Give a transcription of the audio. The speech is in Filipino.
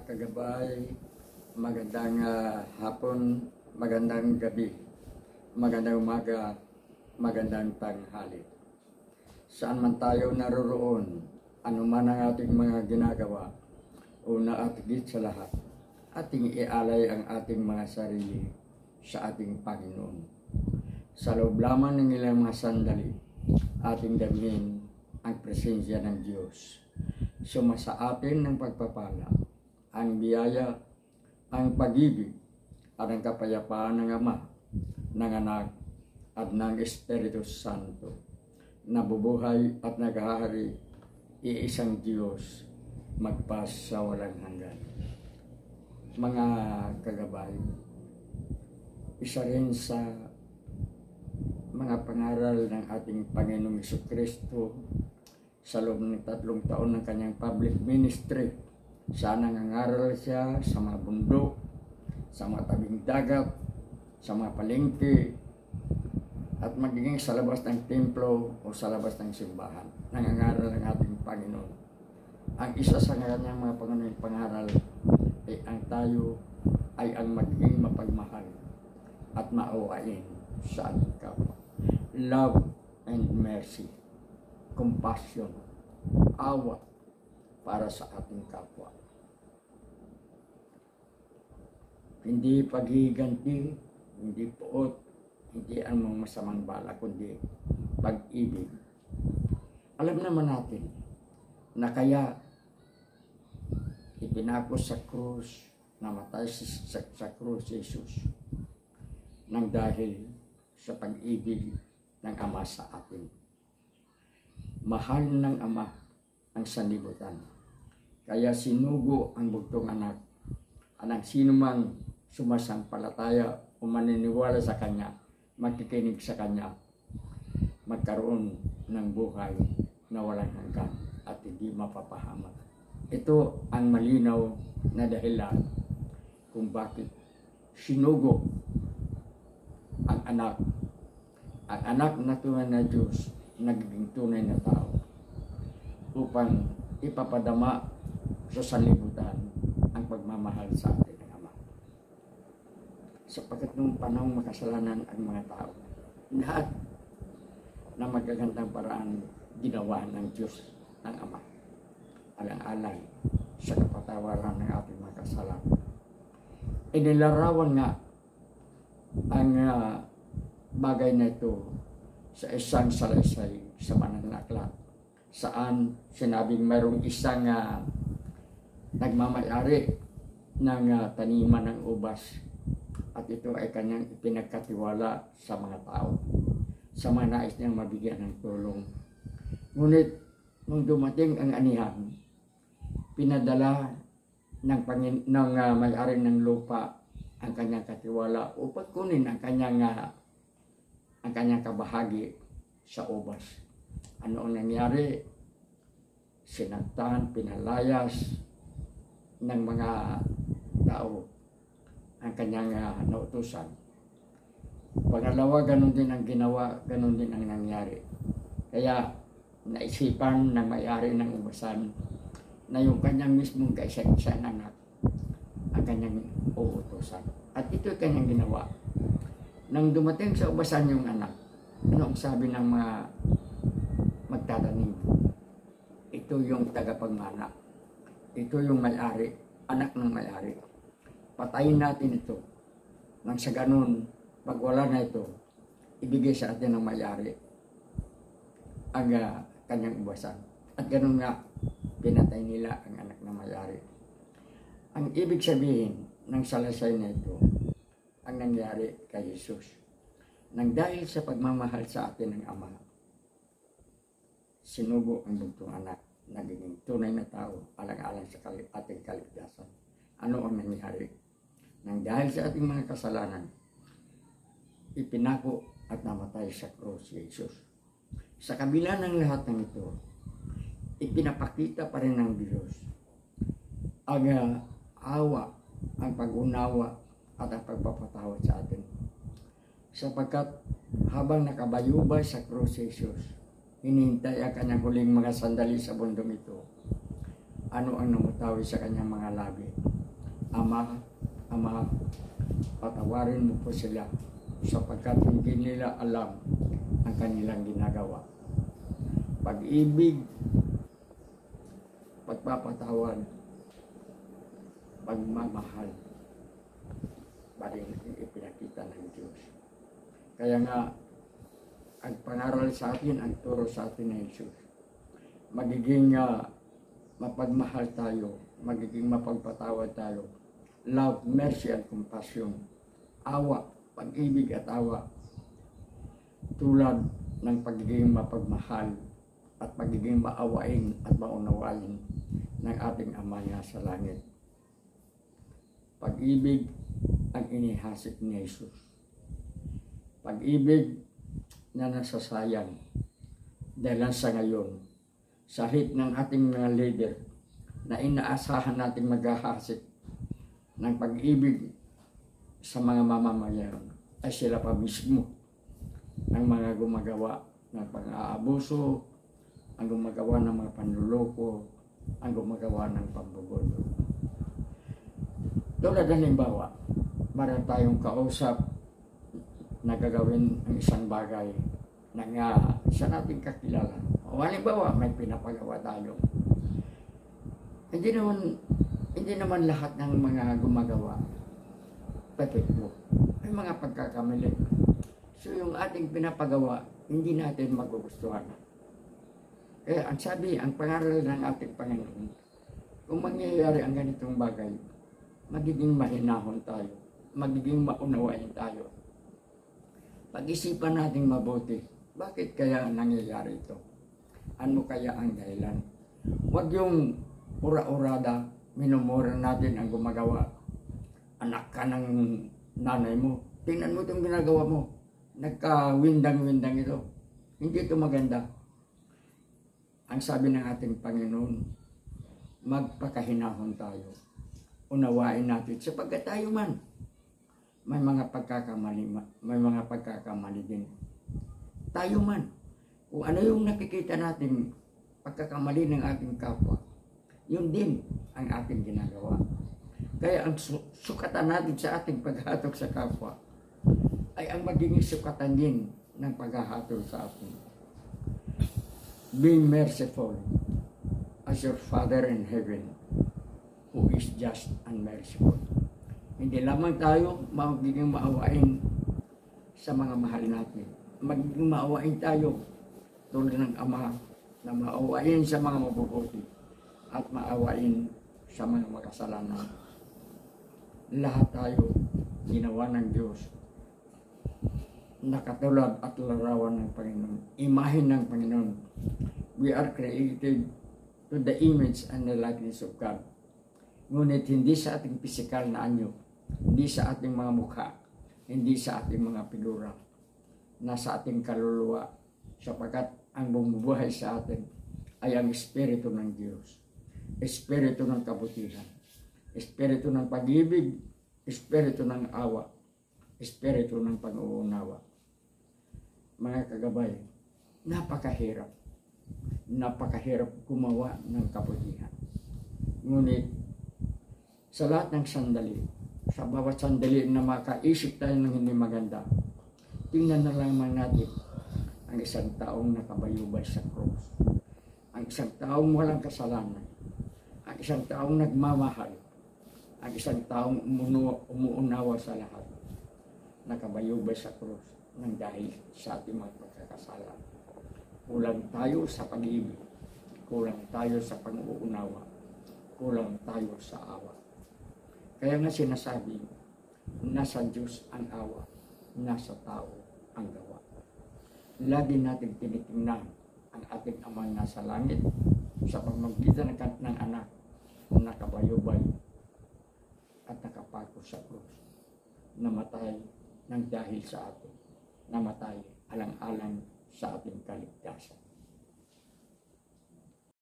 kagabay, magandang hapon, magandang gabi, magandang umaga, magandang tanghali. Saan man tayo naroroon, anuman ang ating mga ginagawa, una at higit sa lahat, ating ialay ang ating mga sarili sa ating Panginoon. Sa loob lamang ng ilang mga sandali, ating damhin ang presensya ng Diyos. Sumasa atin ng pagpapala, ang biyaya, ang pag-ibig, at ang kapayapaan ng Ama, ng Anak, at ng Espiritu Santo, nabubuhay at naghahari, iisang Diyos, magpas sa walang hanggan. Mga kagabay, isa rin sa mga pangaral ng ating Panginoong Jesucristo sa loob ng 3 taon ng kanyang public ministry. Sana nangaral siya sa mga bundok, sa mga tabing dagat, sa mga palengke, at magiging sa labas ng templo o sa labas ng simbahan. Nangangaral ang ating Panginoon. Ang isa sa kanyang mga pangunahing pangaral ay ang tayo ay ang maging mapagmahal at maawain sa ating kapwa. Love and mercy, compassion, awa para sa ating kapwa. Hindi paghiganti, hindi puot, hindi ang mga masamang bala, kundi pag-ibig. Alam naman natin na kaya ipinako sa krus, namatay sa krus si Jesus nang dahil sa pag-ibig ng Ama sa atin. Mahal ng Ama ang sanlibutan. Kaya sinugo ang bugtong anak. Ang sinumang sumasampalataya o maniniwala sa Kanya, magkikinig sa Kanya, magkaroon ng buhay na walang hanggan at hindi mapapahamak. Ito ang malinaw na dahilan kung bakit sinugo ang anak. Ang anak na tunay na Diyos, nagiging tunay na tao upang ipapadama sa sanlibutan ang pagmamahal sa atin ng Ama. Sapagkat noong panahong makasalanan ang mga tao, lahat na magagandang paraan ginawa ng Diyos ng Ama, alang-alang sa kapatawaran ng ating mga kasalanan. Inilarawan nga ang bagay na ito sa isang salaysay sa Banal na Aklat, saan sinabing mayroong isang nagmamayari ng taniman ng ubas, at ito ay kanyang ipinagkatiwala sa mga tao, sa mga nais niyang mabigyan ng tulong. Ngunit nung dumating ang anihan, pinadala ng may-ari ng lupa ang kanyang katiwala upang kunin ang kanyang kabahagi sa ubas. Ano ang nangyari? Sinaktan, pinalayas ng mga tao ang kanyang nautusan. Pangalawa, ganun din ang ginawa, ganun din ang nangyari. Kaya naisipan ng may-ari ng ubasan na yung kanyang mismong kaisa-isang anak ang kanyang uutusan. At ito ay kanyang ginawa. Nang dumating sa ubasan yung anak, ano ang sabi ng mga magtatanim? Ito yung tagapagmana. Ito yung may-ari, anak ng may-ari. Patayin natin ito. Nang sa ganun, pag wala na ito, ibigay sa atin ng may-ari ang kanyang ubasan. At ganun nga, pinatay nila ang anak ng may-ari. Ang ibig sabihin ng salasay na ito, ang nangyari kay Jesus. Nang dahil sa pagmamahal sa atin ng Ama, sinugo ang bugtong anak, naging tunay na tao, alang-alang sa ating kaligtasan. Ano ang nangyari? Nang dahil sa ating mga kasalanan, ipinako at namatay sa krus si Jesus. Sa kabila ng lahat ng ito, ipinapakita pa rin ng Diyos ang awa, ang pag-unawa, at ang pagpapatawad sa atin. Sapagkat habang nakabayubay sa krus si Jesus, hinihintay ang kanyang huling mga sandali sa bundong ito. Ano ang namutawi sa kanyang mga labi? Ama, patawarin mo po sila sapagkat hindi nila alam ang kanilang ginagawa. Pag-ibig, pagpapatawad, pagmamahal, pa rin ipinakita ng Diyos. Kaya nga, ang pangaral sa atin, ang turo sa atin ng Jesus, magiging mapagmahal tayo, magiging mapagpatawad tayo, love, mercy, and compassion, awa, pag-ibig at awa, tulad ng pagiging mapagmahal at pagiging maawain at maunawain ng ating Ama na sa langit. Pag-ibig ang inihasik ni Jesus. Pag-ibig na nasasayang dahil sa ngayon, sa hit ng ating mga leader na inaasahan natin maghahasik ng pag-ibig sa mga mamamayan ay sila pa mismo ang mga gumagawa ng pang-aabuso, ang gumagawa ng mga panluloko, ang gumagawa ng pambubulo. Tulad ng halimbawa, meron tayong kausap na gagawin ang isang bagay na nga isa nating kakilala. O halimbawa, may pinapagawa tayo. Hindi naman lahat ng mga gumagawa perfecto. May mga pagkakamali. So yung ating pinapagawa, hindi natin magugustuhan. Kaya ang sabi, ang pangaral ng ating Panginoon, kung mangyayari ang ganitong bagay, magiging mahinahon tayo, magiging maunawain tayo. Pag-isipan natin mabuti, bakit kaya nangyayari ito? Ano kaya ang dahilan? Huwag yung ura-urada, minumura natin ang gumagawa. Anak ka ng nanay mo, tingnan mo itong ginagawa mo, nagka-windang-windang ito. Hindi ito maganda. Ang sabi ng ating Panginoon, magpakahinahon tayo. Unawain natin sapagkat tayo man may mga pagkakamali din. Tayo man, kung ano yung nakikita natin pagkakamali ng ating kapwa, yun din ang ating ginagawa. Kaya ang sukatan natin sa ating paghahatol sa kapwa ay ang magiging sukatan din ng paghahatol sa atin. Be merciful as your Father in heaven who is just and merciful. Hindi lamang tayo magiging maawain sa mga mahal natin. Magiging maawain tayo tulad ng Ama na maawain sa mga mabubuti at maawain sa mga makasalanan. Lahat tayo ginawa ng Diyos na katulad at larawan ng Panginoon. Imahin ng Panginoon. We are created to the image and the likeness of God. Ngunit hindi sa ating pisikal na anyo, hindi sa ating mga mukha, hindi sa ating mga figura, nasa ating kaluluwa, sapagkat ang bumubuhay sa atin ay ang Espiritu ng Diyos, Espiritu ng kabutihan, Espiritu ng pag-ibig, Espiritu ng awa, Espiritu ng pag-uunawa. Mga kagabay, napakahirap gumawa ng kabutihan. Ngunit sa lahat ng sandali, sa bawat sandali na makaisip tayo ng hindi maganda, tingnan na lamang natin ang isang taong nakabayubay sa krus, ang isang taong walang kasalanan, ang isang taong nagmamahal, ang isang taong umuunawa sa lahat, nakabayubay sa krus ng dahil sa ating mga pagkakasala. Kulang tayo sa pag-ibig, kulang tayo sa pang-uunawa, kulang tayo sa awa. Kaya nga sinasabi, nasa Diyos ang awa, nasa tao ang gawa. Lagi natin tinitingnan ang ating Ama nasa langit sa pamamagitan ng anak na nakabayubay at nakapako sa krus, namatay ng dahil sa atin, namatay alang-alang sa ating kaligtasan.